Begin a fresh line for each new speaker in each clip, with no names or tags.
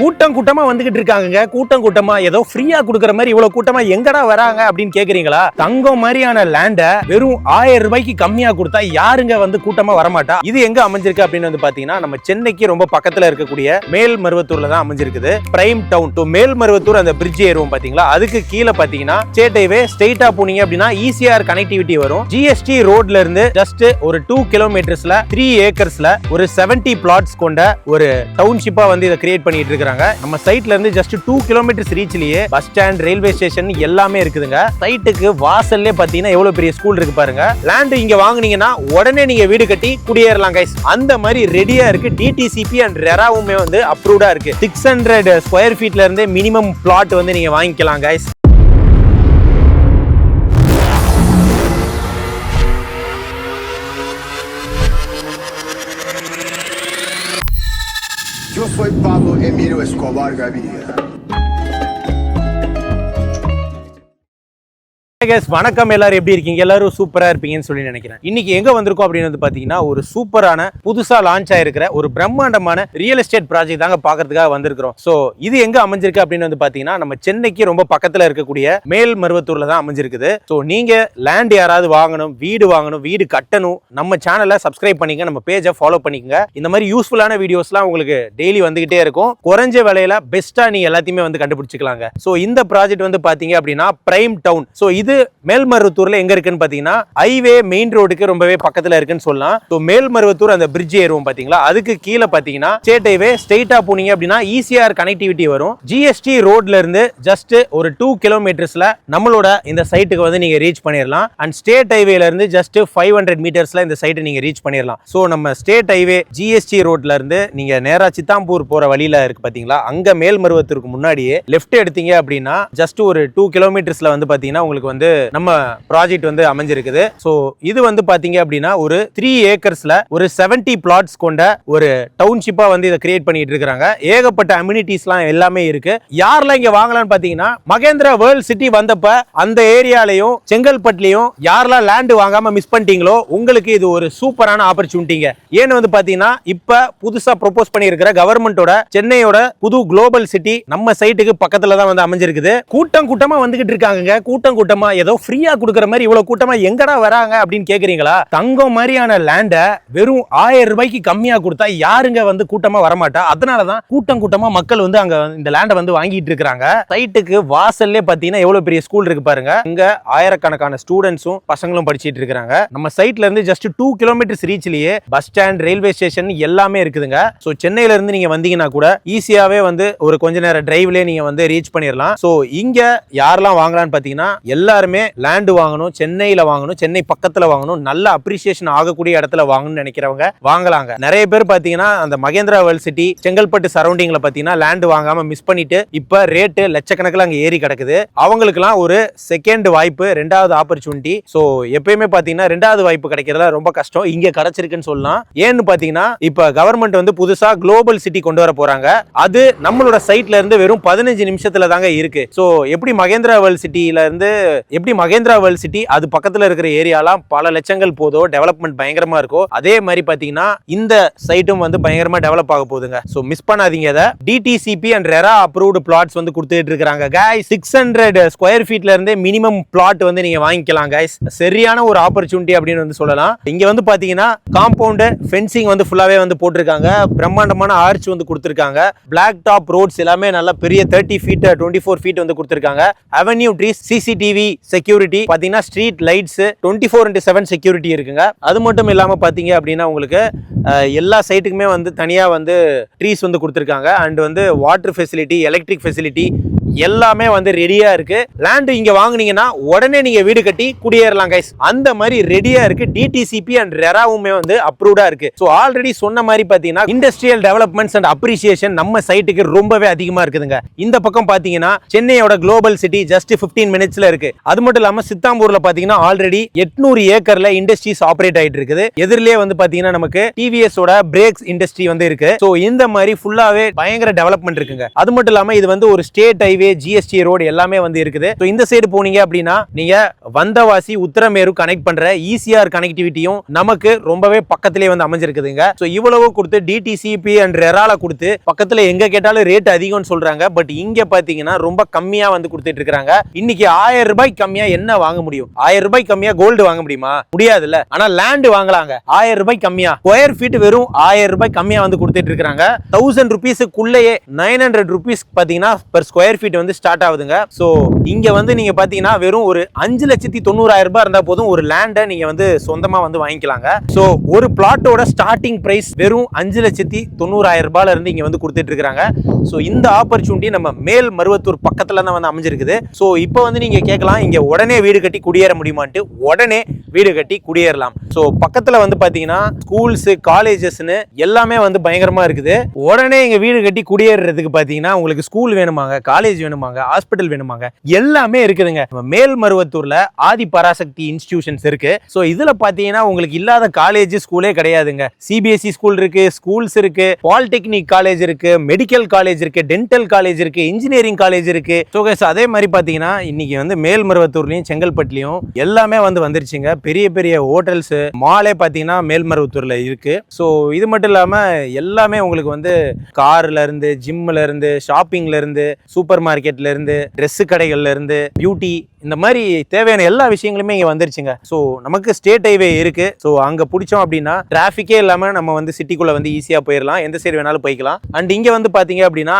கூட்டம் கூட்டமா வந்துகிட்டு இருக்காங்க. கூட்டம் கூட்டமா ஏதோ ஃப்ரீயா குடுக்குற மாதிரி இவ்வளவு கூட்டமா எங்கடா வராங்க அப்படின்னு கேக்குறீங்களா? தங்கம் மாதிரியான லேண்ட வெறும் 1000 ரூபாய்க்கு கம்மியா கொடுத்தா யாருங்க வந்து கூட்டமா வரமாட்டா? இது எங்க அமைஞ்சிருக்கு அப்படின்னு வந்து பாத்தீங்கன்னா நம்ம சென்னைக்கு ரொம்ப பக்கத்துல இருக்கக்கூடிய மேல்மருவத்தூர்ல தான் அமைஞ்சிருக்குது. Prime down. மேல்மருவத்தூர் அந்த பிரிட்ஜ் ஏறுவோம் பாத்தீங்களா, அதுக்கு கீழே பாத்தீங்கன்னா ஸ்டேட் ஹைவே ஸ்ட்ரைட்டா போனீங்க அப்படின்னா ஈசிஆர் கனெக்டிவிட்டி வரும். ஜிஎஸ்டி ரோட்ல இருந்து ஜஸ்ட் ஒரு 2 கிலோமீட்டர்ஸ்ல 3 ஏக்கர்ஸ்ல ஒரு 70 பிளாட்ஸ் கொண்ட ஒரு டவுன்ஷிப்பா வந்து இதை கிரியேட் பண்ணிட்டு இருக்காங்க. நம்ம சைட்ல இருந்து ஜஸ்ட் 2 கிலோமீட்டர்ஸ் ரீச்லயே பஸ் ஸ்டாண்ட், ரயில்வே ஸ்டேஷன் எல்லாமே இருக்குதுங்க. சைட்டுக்கு வாசல்லே பாத்தீங்கன்னா எவ்வளவு பெரிய ஸ்கூல் இருக்கு பாருங்க. லேண்ட் இங்க வாங்குனீங்கன்னா உடனே நீங்க வீடு கட்டி குடியேறலாம் கைஸ். அந்த மாதிரி ரெடியா இருக்கு. டிடிசிபி அண்ட் ரெராவுமே வந்து அப்ரூவ்டா இருக்கு. 600 ஸ்கொயர் ஃபீட்ல இருந்து மினிமம் பிளாட் வந்து நீங்க வாங்கிக்கலாம் guys.
Yo soy Pablo Emilio Escobar Gaviria.
வணக்கம், எல்லாரும் எப்படி இருக்கீங்க? எல்லாரும் சூப்பரா இருப்பீங்கன்னு சொல்லி நினைக்கிறேன். இன்னைக்கு எங்க வந்திருக்கோம் அப்படின்னு வந்து பாத்தீங்கன்னா ஒரு சூப்பரான புதுசா லான்ச் ஆயிருக்கிற ஒரு பிரம்மாண்டமான ரியல் எஸ்டேட் ப்ராஜெக்ட் தாங்க பாக்குறதுக்காக வந்திருக்கிறோம். சோ இது எங்க அமைஞ்சிருக்கு அப்படின்னு வந்து பாத்தீங்கன்னா நம்ம சென்னைக்கு ரொம்ப பக்கத்துல இருக்கக்கூடிய மேல்மருவத்தூர்ல தான் அமைஞ்சிருக்குது. சோ நீங்க லேண்ட் யாராவது வாங்கணும், வீடு கட்டணும், நம்ம சேனலை சப்ஸ்கிரைப் பண்ணிக்க, நம்ம பேஜை ஃபாலோ பண்ணிக்கங்க. இந்த மாதிரி யூஸ்ஃபுல்லான வீடியோஸ்லாம் உங்களுக்கு டெய்லி வந்துகிட்டே இருக்கும். குறைஞ்ச விலையில பெஸ்டா நீங்க எல்லாத்தையுமே வந்து கண்டுபிடிச்சிக்கலாங்க. சோ இந்த ப்ராஜெக்ட் வந்து பாத்தீங்க அப்படின்னா பிரைம் டவுன். சோ இது மேல்மருவத்தூர்ல எங்க இருக்குன்னு பாத்தீங்கன்னா ஹைவே மெயின் ரோடுக்கு ரொம்பவே பக்கத்துல இருக்குன்னு சொல்லலாம். சோ மேல்மருவத்தூர் அந்த பிரிட்ஜ் ஏறுவோம் பாத்தீங்களா, அதுக்கு கீழே பாத்தீங்கன்னா ஸ்டேட் ஹைவே ஸ்ட்ரைட்டா போனீங்க அப்படின்னா ஈசிஆர் கனெக்டிவிட்டி வரும். ஜிஎஸ்டி ரோட்ல இருந்து ஜஸ்ட் ஒரு 2 கிலோமீட்டர்ஸ்ல நம்மளோட இந்த சைட்டுக்கு வந்து நீங்க ரீச் பண்ணிடலாம். அண்ட் ஸ்டேட் ஹைவேல இருந்து ஜஸ்ட் 500 மீட்டர்ஸ்ல இந்த சைட்டை நீங்க ரீச் பண்ணிடலாம். சோ நம்ம ஸ்டேட் ஹைவே ஜிஎஸ்டி ரோட்ல இருந்து நீங்க நேரா சித்தாம்பூர் போற வழியில இருக்கு பாத்தீங்களா, அங்க மேல்மருவத்தூருக்கு முன்னாடியே லெஃப்ட் எடுத்தீங்க அப்படின்னா ஜஸ்ட் ஒரு 2 கிலோமீட்டர்ஸ்ல வந்து பாத்தீங்கன்னா உங்களுக்கு வந்து நம்ம ப்ராஜெக்ட் வந்து அமைஞ்சிருக்குது. சோ இது வந்து பாத்தீங்க அப்படின்னா ஒரு 3 ஏக்கர்ஸ்ல ஒரு 70 பிளாட்ஸ் கொண்ட ஒரு டவுன்ஷிப்பா வந்து இதை கிரியேட் பண்ணிட்டு இருக்காங்க. ஏகப்பட்ட அம்யூனிட்டிஸ்லாம் எல்லாமே இருக்கு. யாரெல்லாம் இங்க வாங்கலாம்னு பாத்தீங்கன்னா மகேந்திரா வேர்ல்ட் சிட்டி வந்தப்ப அந்த ஏரியாலையும் செங்கல்பட்டுலயும் யாரெல்லாம் லேண்ட் வாங்காம மிஸ் பண்ணிட்டீங்களோ உங்களுக்கு இது ஒரு சூப்பரான ஆப்பர்ச்சுனிட்டிங்க. ஏன்னு வந்து பாத்தீங்கன்னா இப்ப புதுசா ப்ரோபோஸ் பண்ணியிருக்கிற கவர்மெண்டோட சென்னையோட புது குளோபல் சிட்டி நம்ம சைட்டுக்கு பக்கத்துல தான் வந்து அமைஞ்சிருக்குது. கூட்டம் கூட்டமா வந்துகிட்டு இருக்காங்க. கூட்டம் கூட்டமா ஏதோ ஃப்ரீயா குடுக்குற மாதிரி இவ்வளவு கூட்டமா எங்கடா வராங்க அப்படின்னு கேக்குறீங்களா? தங்கம் மாதிரியான லேண்ட வெறும் 1000 ரூபாய்க்கு கம்மியா கொடுத்தா யாருங்க வந்து கூட்டமா வரமாட்டா? அதனாலதான் கூட்டம் கூட்டமா மக்கள் வந்து அங்க இந்த லேண்ட வந்து வாங்கிட்டு இருக்காங்க. சைட்டுக்கு வாசல்லே பாத்தீங்கன்னா எவ்வளவு பெரிய ஸ்கூல் இருக்கு பாருங்க. இங்க ஆயிரக்கணக்கான ஸ்டூடெண்ட்ஸும் பசங்களும் படிச்சிட்டு இருக்காங்க. நம்ம சைட்ல இருந்து ஜஸ்ட் 2 கிலோமீட்டர்ஸ் ரீச்லயே பஸ் ஸ்டாண்ட், ரயில்வே ஸ்டேஷன் எல்லாமே இருக்குதுங்க. சோ சென்னையில இருந்து நீங்க வந்தீங்கன்னா கூட ஈஸியாவே வந்து ஒரு கொஞ்ச நேரம் டிரைவ்லயே நீங்க வந்து ரீச் பண்ணிடலாம். சோ இங்க யாரெல்லாம் வாங்கலாம்னு பாத்தீங்கன்னா எல்லாருமே லேண்ட் வாங்கணும், சென்னையில வாங்கணும், சென்னை பக்கத்துல வாங்கணும், நல்ல அப்ரிசியேஷன் ஆகக்கூடிய இடத்துல வாங்கணும்னு நினைக்கிறவங்க வாங்கலாங்க. நிறைய பேர் பாத்தீங்கன்னா அந்த மகேந்திரா வேர்ல்ட் சிட்டி செங்கல்பட்டு சரௌண்டிங்ல பாத்தீங்கன்னா லேண்ட் வாங்காம மிஸ் பண்ணிட்டு இப்ப ரேட்டு லட்சக்கணக்கில் அங்க ஏறி கிடக்குது. அவங்களுக்குலாம் ஒரு செகண்ட் வாய்ப்பு, ரெண்டாவது ஆப்பர்ச்சுனிட்டி. சோ எப்பயுமே பாத்தீங்கன்னா ரெண்டாவது வாய்ப்பு கிடைக்கிறதுல ரொம்ப கஷ்டம். இங்க கிடைச்சிருக்குன்னு சொல்லலாம். ஏன்னு பாத்தீங்கன்னா இப்ப கவர்மெண்ட் வந்து புதுசா குளோபல் சிட்டி கொண்டு வர போறாங்க. அது நம்மளோட சைட்ல இருந்து வெறும் 15 நிமிஷத்துல தாங்க இருக்கு. சோ எப்படி மகேந்திரா வேர்ல்ட் சிட்டில இருந்து மகேந்திரா வேர்ல்ட் சிட்டி அது பக்கத்துல இருக்கிற ஏரியாலாம் பல லட்சங்கள் போதோ, டெவலப்மெண்ட் பயங்கரமா இருக்கும். அதே மாதிரி பாத்தீங்கன்னா இந்த சைட்டும் வந்து பயங்கரமா டெவலப் ஆக போகுதுங்க. சோ மிஸ் பண்ணாதீங்க. இத DTCP and RERA approved plots வந்து கொடுத்துட்டு இருக்காங்க गाइस. 600 ஸ்கொயர் ஃபீட்ல இருந்து மினிமம் பிளாட் வந்து நீங்க வாங்கிக்கலாம் गाइस. சரியான ஒரு ஆப்பர்ச்சுனிட்டி அப்படின்னு வந்து சொல்லலாம். இங்க வந்து பாத்தீங்கன்னா காம்பவுண்ட் ஃபென்சிங் வந்து ஃபுல்லாவே வந்து போட்டுருக்காங்க. பிரம்மாண்டமான ஆர்ச் வந்து கொடுத்திருக்காங்க. பிளாக் டாப் ரோட்ஸ் எல்லாமே நல்ல பெரிய 30 ஃபீட் 24 ஃபீட் வந்து கொடுத்திருக்காங்க. அவென்யூ ட்ரீஸ், சிசிடிவி செக்யூரிட்டி பாத்தீங்கன்னா, ஸ்ட்ரீட் லைட்ஸ் 24/7 செக்யூரிட்டி இருக்குங்க. அது மட்டும் இல்லாம பாத்தீங்க அப்படின்னா உங்களுக்கு எல்லா சைட்டுக்குமே வந்து தனியா வந்து ட்ரீஸ் வந்து கொடுத்திருக்காங்க. அண்ட் வந்து வாட்டர் ஃபெசிலிட்டி, எலக்ட்ரிக் ஃபெசிலிட்டி எல்லாமே வந்து ரெடியா இருக்கு. லேண்ட் இங்க வாங்குனீங்கன்னா உடனே நீங்க வீடு கட்டி குடியேறலாம் கைஸ். அந்த மாதிரி ரெடியா இருக்கு. டிடிசிபி அண்ட் ரெராவுமே வந்து அப்ரூவ்டா இருக்கு. சோ ஆல்ரெடி சொன்ன மாதிரி பாத்தீங்கன்னா இண்டஸ்ட்ரியல் டெவலப்மெண்ட்ஸ் அண்ட் அப்ரிசியேஷன் நம்ம சைட்டுக்கு ரொம்பவே அதிகமா இருக்குதுங்க. இந்த பக்கம் பாத்தீங்கன்னா சென்னையோட குளோபல் சிட்டி ஜஸ்ட் 15 மினிட்ஸ்ல இருக்கு. அது மட்டும் இல்லாம சித்தாம்பூர்ல பாத்தீங்கன்னா ஆல்ரெடி 800 ஏக்கர்ல இண்டஸ்ட்ரீஸ் ஆபரேட் ஆயிட்டு இருக்குது. எதிரிலே வந்து பாத்தீங்கன்னா நமக்கு டிவிஎஸ் ஓட பிரேக்ஸ் இண்டஸ்ட்ரி வந்து இருக்கு. சோ இந்த மாதிரி ஃபுல்லாவே பயங்கர டெவலப்மெண்ட் இருக்குங்க. அது மட்டும் இல்லாம இது வந்து ஒரு state highway highway, GST road எல்லாமே வந்து இருக்குது. ஸோ இந்த சைடு போனீங்க அப்படின்னா நீங்க வந்தவாசி உத்தரமேரு கனெக்ட் பண்ற ஈசிஆர் கனெக்டிவிட்டியும் நமக்கு ரொம்பவே பக்கத்திலே வந்து அமைஞ்சிருக்குதுங்க. ஸோ இவ்வளவு கொடுத்து டிடிசிபி அண்ட் ரெரால கொடுத்து பக்கத்துல எங்க கேட்டாலும் ரேட் அதிகம்னு சொல்றாங்க. பட் இங்க பாத்தீங்கன்னா ரொம்ப கம்மியா வந்து கொடுத்துட்டு இருக்காங்க. இன்னைக்கு 1000 ரூபாய்க்கு கம்மியா என்ன வாங்க முடியும்? 1000 ரூபாய்க்கு கம்மியா கோல்டு வாங்க முடியுமா? முடியாதுல்ல. ஆனா லேண்ட் வாங்கலாங்க 1000 ரூபாய் கம்மியா. ஸ்கொயர் ஃபீட் வெறும் 1000 ரூபாய் கம்மியா வந்து கொடுத்துட்டு இருக்காங்க. 1000 ருபீஸ்க்குள்ளேயே 900 ருபீஸ் பாத்தீங்கன்னா பெர் ஸ்கொயர் ஃபீட் வந்து ஸ்டார்ட் ஆகுதுங்க. சோ இங்க வந்து நீங்க பாத்தீங்கன்னா வெறும் ஒரு 5,90,000 ரூபாய் இருந்தா போதும் ஒரு லேண்டை நீங்க வந்து சொந்தமா வந்து வாங்கிக்கலாங்க. சோ ஒரு பிளாட்டோட ஸ்டார்டிங் பிரைஸ் வெறும் 5,90,000 ரூபாயில இருந்து இங்க வந்து கொடுத்துட்டு இருக்காங்க. சோ இந்த ஆப்பர்ச்சுனிட்டி நம்ம மேல் மருவத்தூர் பக்கத்துல தான் வந்து அமைஞ்சிருக்குது. சோ இப்போ வந்து நீங்க கேட்கலாம் இங்க உடனே வீடு கட்டி குடியேற முடியுமான்ட்டு. உடனே வீடு கட்டி குடியேறலாம். சோ பக்கத்துல வந்து பாத்தீங்கன்னா ஸ்கூல்ஸ், காலேஜஸ்னு எல்லாமே வந்து பயங்கரமா இருக்குது. உடனே இங்க வீடு கட்டி குடியேறதுக்கு பாத்தீங்கன்னா உங்களுக்கு ஸ்கூல் வேணுமாங்க, காலேஜ் வேணுமாங்க, ஹாஸ்பிட்டல் வேணுமாங்க, எல்லாமே இருக்குதுங்க. மேல் மருவத்தூர்ல ஆதி பராசக்தி இன்ஸ்டிடியூஷன்ஸ் இருக்கு. சோ இதுல பாத்தீங்கன்னா உங்களுக்கு இல்லாத காலேஜ், ஸ்கூலே கிடையாதுங்க. சிபிஎஸ்இ ஸ்கூல் இருக்கு, ஸ்கூல்ஸ் இருக்கு, பாலிடெக்னிக் காலேஜ் இருக்கு, மெடிக்கல் காலேஜ் இருக்கு, டென்டல் காலேஜ் இருக்கு, இன்ஜினியரிங் காலேஜ் இருக்கு. ஸோ அதே மாதிரி பாத்தீங்கன்னா இன்னைக்கு வந்து மேல் மருவத்தூர்லயும் செங்கல்பட்டுலயும் எல்லாமே வந்து வந்துருச்சுங்க. பெரிய பெரிய ஹோட்டல்ஸ், மாலே பாத்தீங்கன்னா மேல் மருவத்தூர்ல இருக்கு. ஸோ இது மட்டும் இல்லாம எல்லாமே உங்களுக்கு வந்து கார்ல இருந்து, ஜிம்ல இருந்து, ஷாப்பிங்ல இருந்து, சூப்பர் மார்க்கெட்ல இருந்து, ட்ரெஸ் கடைகள்ல இருந்து, பியூட்டி, இந்த மாதிரி தேவையான எல்லா விஷயங்களுமே இங்க வந்துருச்சுங்க. ஸோ நமக்கு ஸ்டேட் ஹைவே இருக்கு. ஸோ அங்க பிடிச்சோம் அப்படின்னா டிராஃபிக்கே இல்லாம நம்ம வந்து சிட்டிக்குள்ள வந்து ஈஸியா போயிடலாம். எந்த சைடு வேணாலும் போய்க்கலாம். அண்ட் இங்க வந்து பாத்தீங்க அப்படின்னா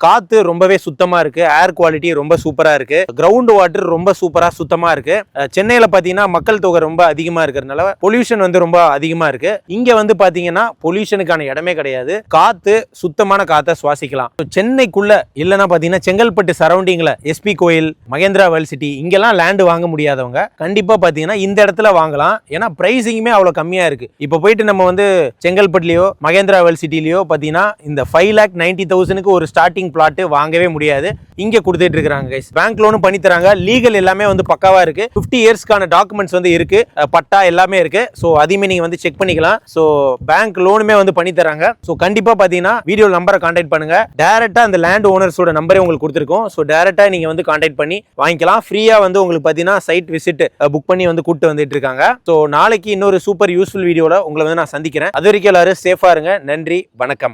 காத்து ரொம்பவே சுத்தமா இருக்கு. ஏர் குவாலிட்டி ரொம்ப சூப்பரா இருக்கு. கிரவுண்ட் வாட்டர் ரொம்ப சூப்பரா சுத்தமா இருக்கு. சென்னையில பாத்தீங்கன்னா மக்கள் தொகை ரொம்ப அதிகமா இருக்கிறதுனால பொல்யூஷன் வந்து ரொம்ப அதிகமா இருக்கு. இங்க வந்து பாத்தீங்கன்னா பொல்யூஷனுக்கான இடமே கிடையாது. காத்து சுத்தமான காத்தை சுவாசிக்கலாம். சென்னைக்குள்ள இல்லைன்னா பாத்தீங்கன்னா செங்கல்பட்டு சரௌண்டிங்ல எஸ்பி கோயில், மகேந்திரா வேர்ல்ட் சிட்டி இங்கெல்லாம் லேண்ட் வாங்க முடியாதவங்க கண்டிப்பா பாத்தீங்கன்னா இந்த இடத்துல வாங்கலாம். ஏன்னா பிரைசிங்குமே அவ்வளவு கம்மியா இருக்கு. இப்போ போயிட்டு நம்ம வந்து செங்கல்பட்டுலயோ மகேந்திரா வேர்ல்ட் சிட்டிலயோ பாத்தீங்கன்னா இந்த 5,90,000 ஒரு ஸ்டார்டிங் பிளாட் வாங்கவே முடியாது. இங்க கொடுத்துட்டு இருக்காங்க கைஸ். பேங்க் லோனும் பண்ணி தராங்க. லீகல் எல்லாமே வந்து பக்காவா இருக்கு. 50 இயர்ஸ்க்கான டாக்குமெண்ட்ஸ் வந்து இருக்கு. பட்டா எல்லாமே இருக்கு. ஸோ அதையுமே நீங்க வந்து செக் பண்ணிக்கலாம். ஸோ பேங்க் லோனுமே வந்து பண்ணி தராங்க. ஸோ கண்டிப்பா பாத்தீங்கன்னா வீடியோ நம்பரை கான்டாக்ட் பண்ணுங்க. டைரக்டா அந்த லேண்ட் ஓனர்ஸோட நம்பரே உங்களுக்கு கொடுத்துருக்கோம். ஸோ டைரக்டா நீங்க வந்து கான்டாக்ட் பண்ணி வாங்கிக்கலாம். ஃப்ரீயா வந்து உங்களுக்கு பாத்தீங்கன்னா சைட் விசிட் புக் பண்ணி வந்து கூட்டு வந்துட்டு இருக்காங்க. ஸோ நாளைக்கு இன்னொரு சூப்பர் யூஸ்ஃபுல் வீடியோல உங்களை வந்து நான் சந்திக்கிறேன். அது வரைக்கும் எல்லாரும் சேஃபா இருங்க. நன்றி, வணக்கம்.